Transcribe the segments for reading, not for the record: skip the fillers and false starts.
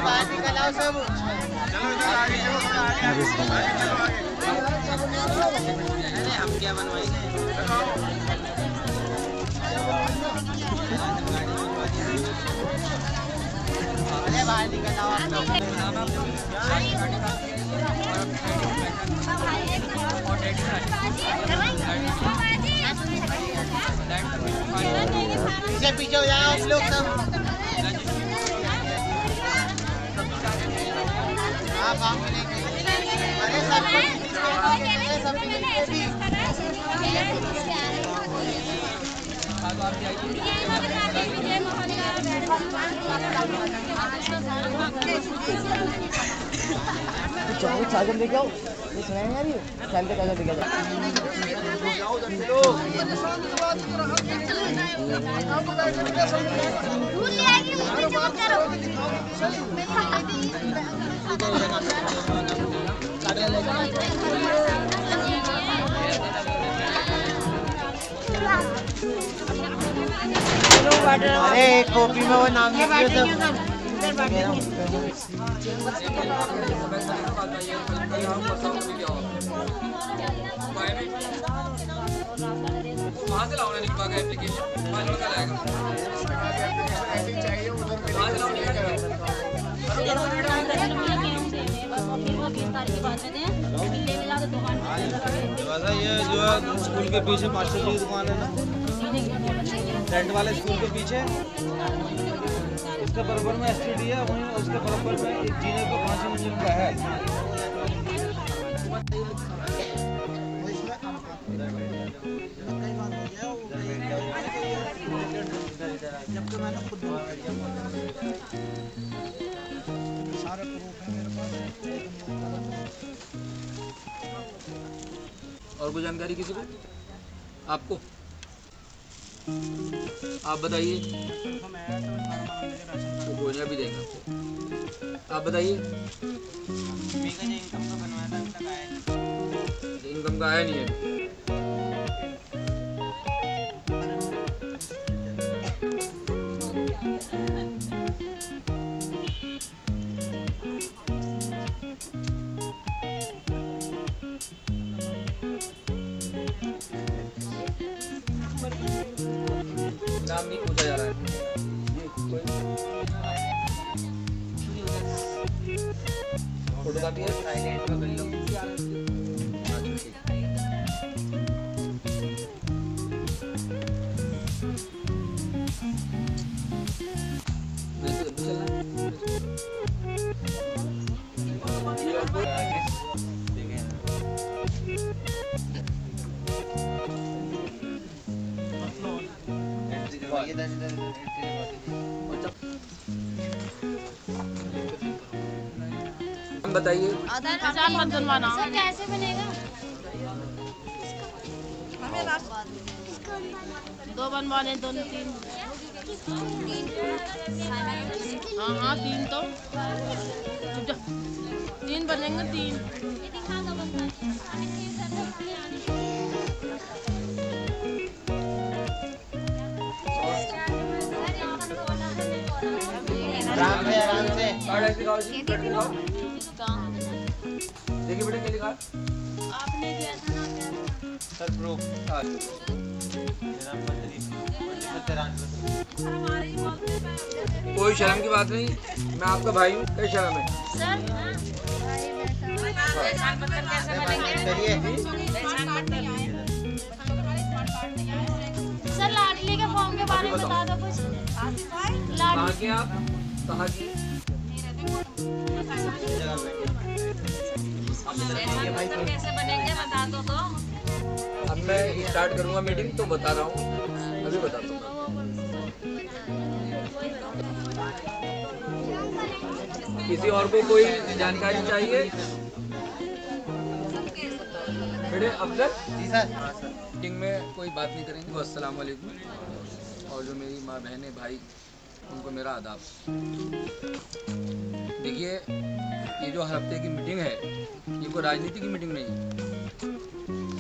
बाहर निकल आओ सब। अरे हम क्या बनवाएंगे? अरे बाहर निकल आओ आप लोग। पीछे पीछे हो जाओ आप लोग सब। आप मिलेंगे। अरे सब चार्जर लेके आओ। ये सुनाएंगे अभी साइड का चार्जर लेके जाओ। अरे कॉपी में वो नाम लिखिए सब। वहाँ से लाओ ना निकलवा के एप्लीकेशन, वहाँ लड़का लाएगा। ये जो है स्कूल के पीछे मास्टर जी की दुकान है ना, टेंट वाले स्कूल के पीछे, उसके बराबर में एसटीडी है, वहीं उसके बराबर में एक जीने को 5 मंजिल का है। जब तो मैंने खुद सारे प्रूफ है मेरे पास। और कोई जानकारी किसी को? आपको? आप बताइए। तो कोई नहीं अभी देंगे आपको। आप बताइए। इनकम का बनवाया था, अभी तक आया नहीं। इनकम का आया नहीं है। नाम नहीं पूछा जा रहा है। फोटोकॉपी है, साइलेंट में कर लो। बताइए। आधार मत बनवाना। सर कैसे बनेगा? दो बनवाने, दोनों 3। हाँ 3 तो 3 बनेंगे 3। आराम से कार्ड ऐसे दिखाओ जी, कार्ड दिखाओ। देखिए बेटा क्या लिखा है? आपने दिया था ना क्या? Sir proof. कोई शर्म की बात नहीं, मैं आपका भाई हूँ, क्या शर्म है? सर सर लाडली के फॉर्म के बारे में बता दो कुछ। कहाँ के आप? कहाँ की? कैसे बनेंगे बता दो तो। अब मैं स्टार्ट करूँगा मीटिंग तो बता रहा हूँ, अभी बताता हूँ। किसी और को कोई जानकारी चाहिए? बेटे अफजल जी सर। हाँ सर। मीटिंग में कोई बात नहीं करेंगे। अस्सलाम वालेकुम। और जो मेरी माँ बहनें भाई उनको मेरा आदाब। देखिए ये जो हर हफ्ते की मीटिंग है ये कोई राजनीति की मीटिंग नहीं है।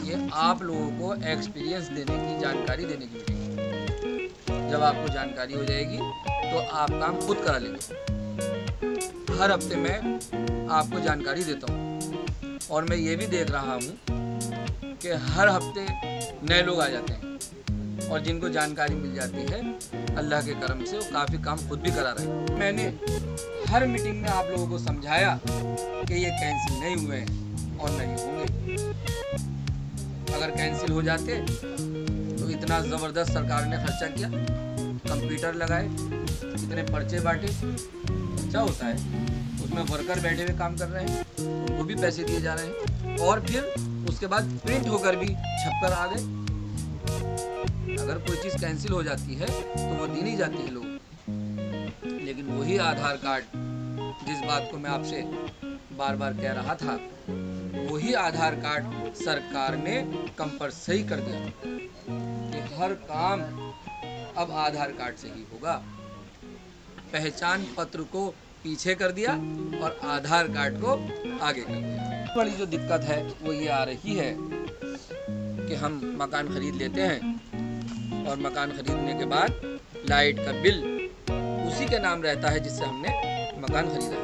ये आप लोगों को एक्सपीरियंस देने की, जानकारी देने की मीटिंग है। जब आपको जानकारी हो जाएगी तो आप काम खुद करा लेंगे। हर हफ्ते मैं आपको जानकारी देता हूँ और मैं ये भी देख रहा हूँ कि हर हफ्ते नए लोग आ जाते हैं और जिनको जानकारी मिल जाती है अल्लाह के करम से वो काफ़ी काम खुद भी करा रहे हैं। मैंने हर मीटिंग में आप लोगों को समझाया कि ये कैंसिल नहीं हुए हैं और नहीं होंगे। अगर कैंसिल हो जाते तो इतना ज़बरदस्त सरकार ने खर्चा किया, कंप्यूटर लगाए, इतने पर्चे बांटे, अच्छा होता है। उसमें वर्कर बैठे हुए काम कर रहे हैं, उनको भी पैसे दिए जा रहे हैं और फिर उसके बाद प्रिंट होकर भी छपकर आ गए। अगर कोई चीज़ कैंसिल हो जाती है तो वो दी नहीं जाती है लोग। लेकिन वही आधार कार्ड जिस बात को मैं आपसे बार बार कह रहा था, वही आधार कार्ड सरकार ने कंपल्सरी कर दिया कि हर काम अब आधार कार्ड से ही होगा। पहचान पत्र को पीछे कर दिया और आधार कार्ड को आगे कर दिया। बड़ी जो दिक्कत है वो ये आ रही है कि हम मकान खरीद लेते हैं और मकान खरीदने के बाद लाइट का बिल उसी के नाम रहता है जिससे हमने मकान खरीदा है।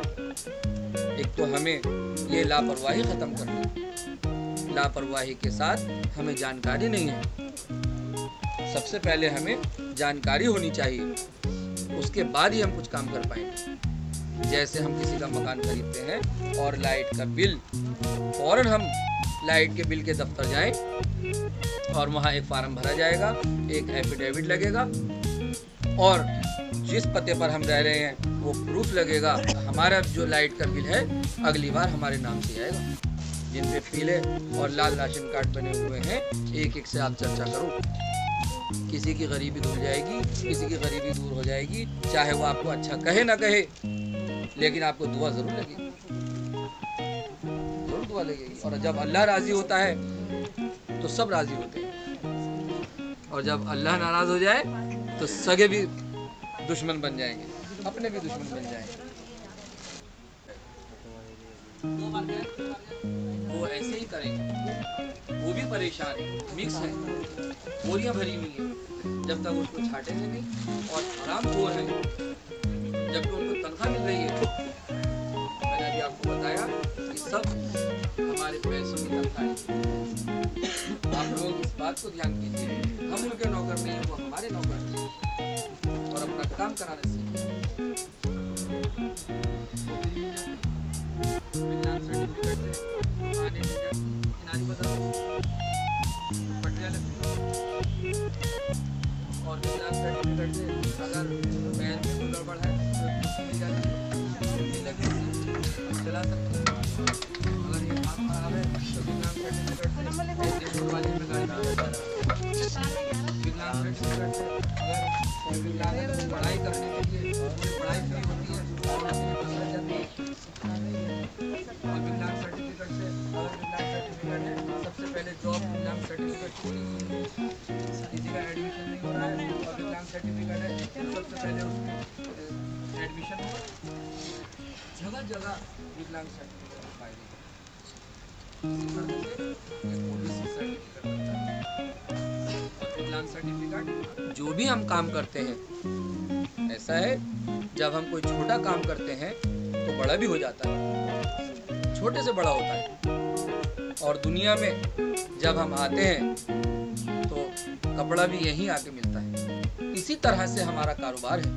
एक तो हमें ये लापरवाही ख़त्म करनी, लापरवाही के साथ हमें जानकारी नहीं है। सबसे पहले हमें जानकारी होनी चाहिए, उसके बाद ही हम कुछ काम कर पाएंगे। जैसे हम किसी का मकान खरीदते हैं और लाइट का बिल, फ़ौरन हम लाइट के बिल के दफ्तर जाएं और वहाँ एक फार्म भरा जाएगा, एक एफिडेविट लगेगा और जिस पते पर हम रह रहे हैं वो प्रूफ लगेगा। हमारा जो लाइट का बिल है अगली बार हमारे नाम से आएगा। जिन पे पीले और लाल राशन कार्ड बने हुए हैं एक एक से आप चर्चा करो। किसी की गरीबी धुल जाएगी, किसी की गरीबी दूर हो जाएगी, चाहे वो आपको अच्छा कहे ना कहे, लेकिन आपको दुआ ज़रूर लगेगी, ज़रूर दुआ लगेगी। और जब अल्लाह राज़ी होता है तो सब राज़ी होते हैं और जब अल्लाह नाराज़ हो जाए तो सगे भी दुश्मन बन जाएंगे, अपने भी दुश्मन बन जाएंगे। वो ऐसे ही करेंगे, वो भी परेशान है, मिक्स है, बोरियां भरी हुई हैं। जब तक उसको छाटेंगे नहीं और हरामखोर हैं, जबकि उनको तनख्वाह मिल रही है। मैंने अभी आपको बताया कि सब हमारे पैसों की तनख्वाह है। आप लोग इस बात को ध्यान कीजिए, हम उनके नौकर नहीं, वो हमारे नौकर हैं और अपना काम कराने सीखिए। और सर्टिफिकेट से अगर बैन में कोई गड़बड़ है तो मिल जाती है, चला सकते हैं। अगर ये हाथ खराब है तो विकलांग सर्टिफिकेट से वाले में गाड़ी विकलांग सर्टिफिकेट से अगर विकलांग पढ़ाई करने के लिए पढ़ाई फ्री होती है और विकलांग सर्टिफिकेट से अगर विकलांग सर्टिफिकेट है सबसे पहले जॉब विकलांग सर्टिफिकेट होनी चाहिए। किसी का एडमिशन नहीं हो रहा है और विकलांग सर्टिफिकेट है तो सबसे पहले उसमें एडमिशन होगा। जगह जगह विकलांग सर्टिफिकेट फायदे विकलांग सर्टिफिकेट जो भी हम काम करते हैं, ऐसा है जब हम कोई छोटा काम करते हैं तो बड़ा भी हो जाता है, छोटे से बड़ा होता है। और दुनिया में जब हम आते हैं तो कपड़ा भी यहीं आके मिलता है। इसी तरह से हमारा कारोबार है।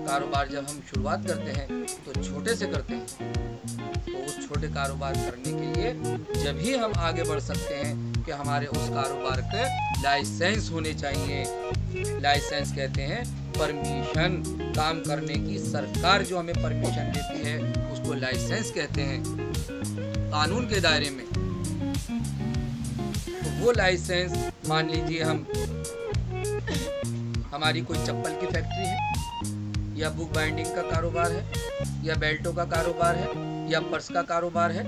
कारोबार जब हम शुरुआत करते हैं तो छोटे से करते हैं, तो उस छोटे कारोबार करने के लिए जब ही हम आगे बढ़ सकते हैं कि हमारे उस कारोबार के लाइसेंस होने चाहिए। लाइसेंस कहते हैं परमिशन, काम करने की सरकार जो हमें परमिशन देती है उसको लाइसेंस कहते हैं कानून के दायरे में। तो वो लाइसेंस, मान लीजिए हमारी कोई चप्पल की फैक्ट्री है या बुक बाइंडिंग का कारोबार है या बेल्टों का कारोबार है या पर्स का कारोबार है,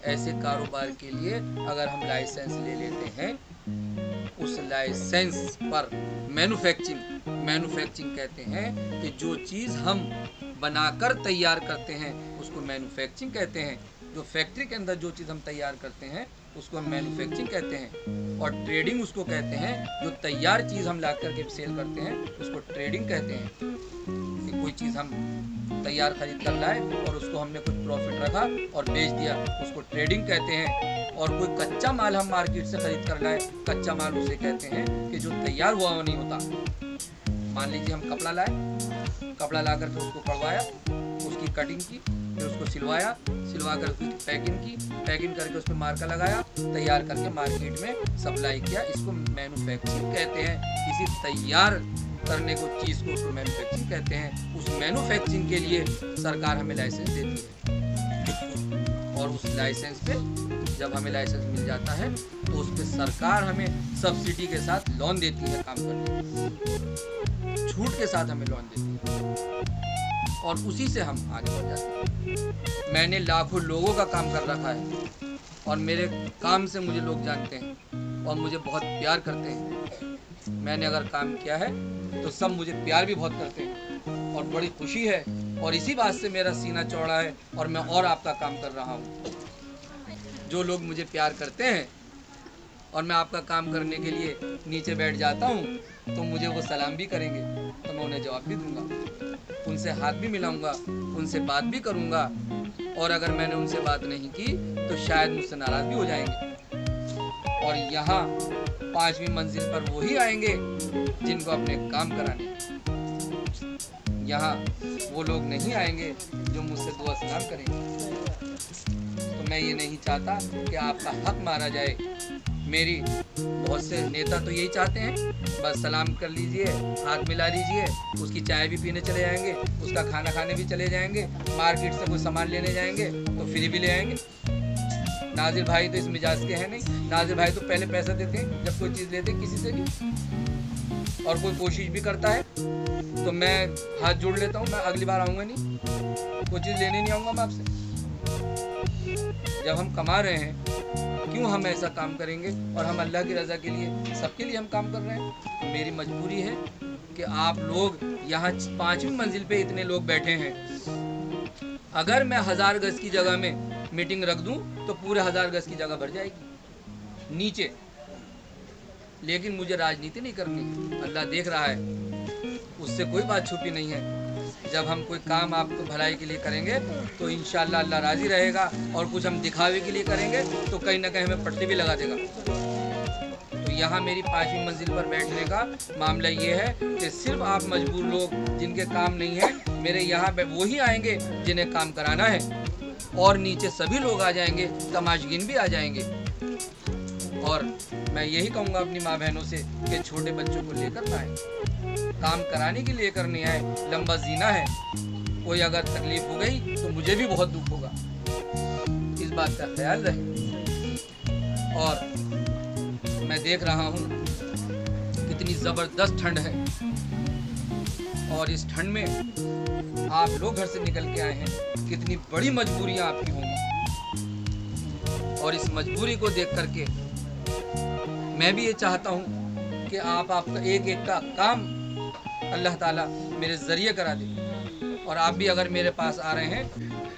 ऐसे कारोबार के लिए अगर हम लाइसेंस ले लेते हैं, उस लाइसेंस पर मैन्युफैक्चरिंग कहते हैं कि जो चीज़ हम बनाकर तैयार करते हैं उसको मैन्युफैक्चरिंग कहते हैं। जो फैक्ट्री के अंदर जो चीज़ हम तैयार करते हैं उसको हम मैन्युफैक्चरिंग कहते हैं। और ट्रेडिंग उसको कहते हैं जो तैयार चीज़ हम ला करके सेल करते हैं उसको ट्रेडिंग कहते हैं। कि कोई चीज़ हम तैयार खरीद कर लाए और उसको हमने कुछ प्रॉफिट रखा और बेच दिया, उसको ट्रेडिंग कहते हैं। और कोई कच्चा माल हम मार्केट से खरीद कर लाए, कच्चा माल उसे कहते हैं कि जो तैयार हुआ वो नहीं होता। मान लीजिए हम कपड़ा लाए, कपड़ा ला करके उसको कढ़वाया, उसकी कटिंग की, फिर उसको सिलवा कर उसकी पैकिंग करके उस पर मार्का लगाया, तैयार करके मार्केट में सप्लाई किया, इसको मैन्युफैक्चरिंग कहते हैं। किसी तैयार करने को चीज़ को उसको मैन्युफैक्चरिंग कहते हैं। उस मैन्युफैक्चरिंग के लिए सरकार हमें लाइसेंस देती है और उस लाइसेंस पे जब हमें लाइसेंस मिल जाता है तो उस पर सरकार हमें सब्सिडी के साथ लोन देती है, काम करने छूट के साथ हमें लोन देती है और उसी से हम आगे बढ़ जाते हैं। मैंने लाखों लोगों का काम कर रखा है और मेरे काम से मुझे लोग जानते हैं और मुझे बहुत प्यार करते हैं। मैंने अगर काम किया है तो सब मुझे प्यार भी बहुत करते हैं और बड़ी खुशी है और इसी बात से मेरा सीना चौड़ा है और मैं और आपका काम कर रहा हूँ। जो लोग मुझे प्यार करते हैं और मैं आपका काम करने के लिए नीचे बैठ जाता हूँ तो मुझे वो सलाम भी करेंगे तो मैं उन्हें जवाब भी दूंगा, उनसे हाथ भी मिलाऊंगा, उनसे बात भी करूंगा और अगर मैंने उनसे बात नहीं की तो शायद मुझसे नाराज़ भी हो जाएंगे। और यहाँ 5वीं मंजिल पर वही आएंगे जिनको अपने काम कराने, यहाँ वो लोग नहीं आएंगे जो मुझसे दुआ सलाम करेंगे। तो मैं ये नहीं चाहता कि आपका हक मारा जाए। मेरी बहुत से नेता तो यही चाहते हैं, बस सलाम कर लीजिए, हाथ मिला लीजिए, उसकी चाय भी पीने चले जाएंगे, उसका खाना खाने भी चले जाएंगे, मार्केट से कोई सामान लेने जाएंगे तो फ्री भी ले आएंगे। नाजिर भाई तो इस मिजाज के हैं नहीं। नाजिर भाई तो पहले पैसा देते हैं जब कोई चीज़ लेते हैं किसी से भी, और कोई कोशिश भी करता है तो मैं हाथ जोड़ लेता हूँ, मैं अगली बार आऊँगा नहीं, कोई चीज़ लेने नहीं आऊँगा मैं आपसे। जब हम कमा रहे हैं क्यों हम ऐसा काम करेंगे? और हम अल्लाह की रज़ा के लिए, सबके लिए हम काम कर रहे हैं। मेरी मजबूरी है कि आप लोग यहाँ 5वीं मंजिल पे इतने लोग बैठे हैं। अगर मैं 1000 गज की जगह में मीटिंग रख दूं तो पूरे 1000 गज की जगह भर जाएगी नीचे। लेकिन मुझे राजनीति नहीं करनी, अल्लाह देख रहा है, उससे कोई बात छुपी नहीं है। जब हम कोई काम आपको भलाई के लिए करेंगे तो इंशाअल्लाह अल्लाह राज़ी रहेगा, और कुछ हम दिखावे के लिए करेंगे तो कहीं ना कहीं हमें पट्टी भी लगा देगा। तो यहाँ मेरी 5वीं मंजिल पर बैठने का मामला ये है कि सिर्फ आप मजबूर लोग जिनके काम नहीं है, मेरे यहाँ वही आएंगे जिन्हें काम कराना है, और नीचे सभी लोग आ जाएंगे, तमाशगीन भी आ जाएंगे। और मैं यही कहूँगा अपनी माँ बहनों से कि छोटे बच्चों को लेकर ना आए, काम कराने के लिए करने आए। लंबा जीना है, कोई अगर तकलीफ हो गई तो मुझे भी बहुत दुख होगा, इस बात का ख्याल रहे। और मैं देख रहा हूँ कितनी ज़बरदस्त ठंड है, और इस ठंड में आप लोग घर से निकल के आए हैं, कितनी बड़ी मजबूरियाँ आपकी होंगी, और इस मजबूरी को देख करके मैं भी ये चाहता हूँ कि आपका एक एक का काम अल्लाह ताला मेरे ज़रिए करा दे। और आप भी अगर मेरे पास आ रहे हैं,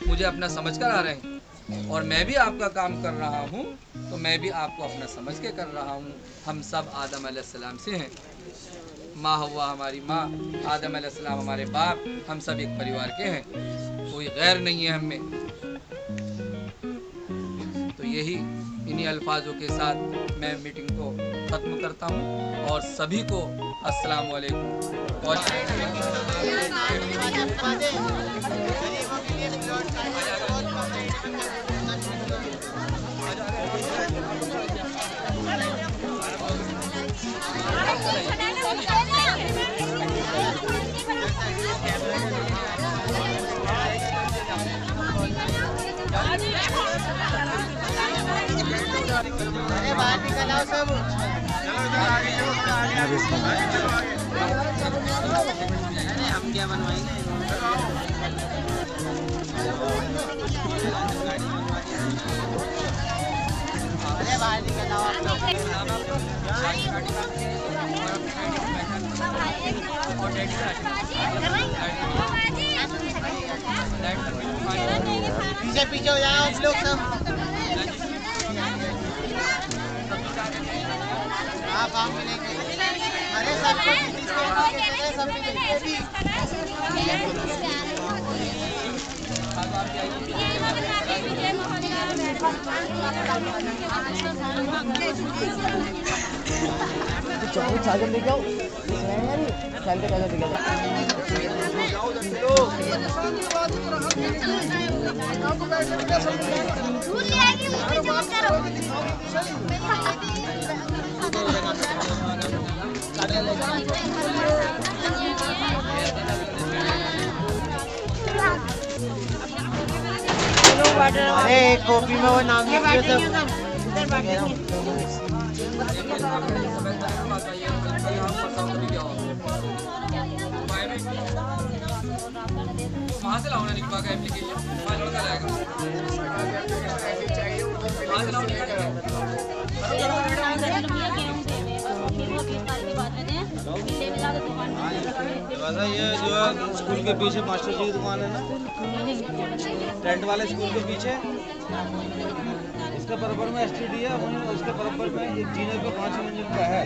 मुझे अपना समझ कर आ रहे हैं, और मैं भी आपका काम कर रहा हूँ, तो मैं भी आपको अपना समझ के कर रहा हूँ। हम सब आदम अलैहिस्सलाम से हैं, माँ हव्वा हमारी माँ, आदम अलैहिस्सलाम हमारे बाप, हम सब एक परिवार के हैं, कोई गैर नहीं है हम में। तो यही इन्हीं अल्फाजों के साथ मैं मीटिंग को ख़त्म करता हूँ, और सभी को अस्सलाम वालेकुम। और अरे बाहर निकल आओ सब। अरे हम क्या बनवाएंगे? अरे बाहर निकल आओ आप लोग। पीछे पीछे हो जाओ आप लोग सब। हाँ काम मिलेंगे। अरे सबको सब मिलेंगे भी। चॉकलेट चार्जर लेके आओ सुनाई आ रही है चल के चार्जर लेके दूध ले आएगी मुझे जमा करो अरे एक कॉपी में वो नाम लिखिए सब। वहाँ से लाओ ना निकलवा का एप्लीकेशन वहाँ लड़का लाएगा वहाँ से लाओ वैसा ये जो है स्कूल के पीछे मास्टर जी की दुकान है ना, टेंट वाले स्कूल के पीछे, इसके बराबर में एसटीडी है, वहीं उसके बराबर में एक जीने पे 5 मंजिल का है।